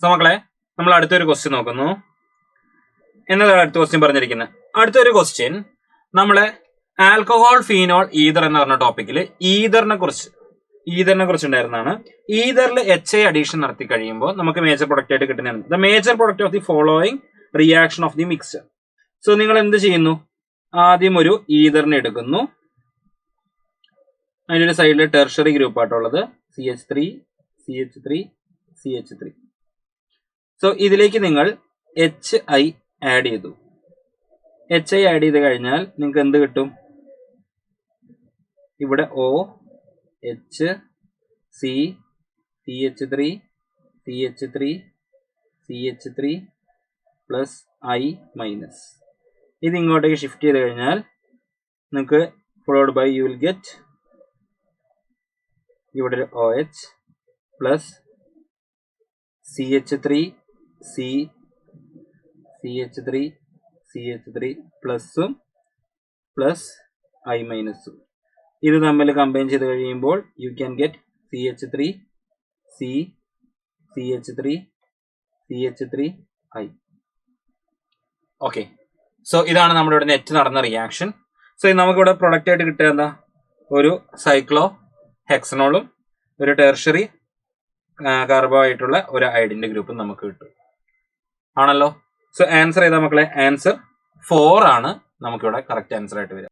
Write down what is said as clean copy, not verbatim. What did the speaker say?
So മക്കളെ, നമ്മൾ അടുത്തൊരു ക്വസ്റ്റ്യൻ നോക്കുന്നു. എന്നതാണ് അടുത്ത ക്വസ്റ്റ്യൻ പറഞ്ഞിരിക്കുന്നത്? അടുത്തൊരു ക്വസ്റ്റ്യൻ നമ്മളെ ആൽക്കഹോൾ, ഫീനോൾ, ഈതർ എന്ന് പറഞ്ഞ ടോപ്പിക്കിൽ ഈതറിനെ കുറിച്ച് ഉണ്ടായിരുന്നതാണ്. ഈതറിൽ HI അഡീഷൻ നടത്തി കഴിയുമ്പോൾ നമുക്ക് മേജർ പ്രൊഡക്റ്റ് ആയിട്ട് കിട്ടുന്നതാണ് the major product of the following reaction of the mixture. So നിങ്ങൾ എന്ത് ചെയ്യുന്നു? ആദ്യം ഒരു ഈതറിനെ എടുക്കുന്നു. അതിൻ്റെ ഒരു സൈഡിൽ ടെർഷറി ഗ്രൂപ്പ് ആയിട്ടുള്ളത് CH3, CH3, CH3. സോ ഇതിലേക്ക് നിങ്ങൾ HI ആഡ് ചെയ്തു. HI ആഡ് ചെയ്ത് കഴിഞ്ഞാൽ നിങ്ങൾക്ക് എന്ത് കിട്ടും? ഇവിടെ O, H, C, CH3, CH3, CH3 plus I minus. ഇത് ഇങ്ങോട്ടേക്ക് ഷിഫ്റ്റ് ചെയ്ത് കഴിഞ്ഞാൽ നിങ്ങൾക്ക് followed by you will get ഇവിടെ ഒരു OH plus CH3, CH3, CH3 പ്ലസും പ്ലസ് I മൈനസും. ഇത് തമ്മിൽ കമ്പൈൻ ചെയ്ത് കഴിയുമ്പോൾ you can get CH3, CH3, CH3, I. Okay, so ഇതാണ് നമ്മുടെ ഇവിടെ നെറ്റ് നടന്ന റിയാക്ഷൻ. സോ നമുക്കിവിടെ പ്രൊഡക്റ്റ് ആയിട്ട് കിട്ടുക എന്താ? ഒരു സൈക്ലോ ഹെക്സനോളും ഒരു ടെർഷറി കാർബോ ആയിട്ടുള്ള ഒരു അയഡിന്റെ ഗ്രൂപ്പും നമുക്ക് കിട്ടും. ആണല്ലോ. സോ ആൻസർ ഏതാ മക്കളെ? ആൻസർ 4 ആണ് നമുക്കിവിടെ കറക്റ്റ് ആൻസർ ആയിട്ട് വരിക.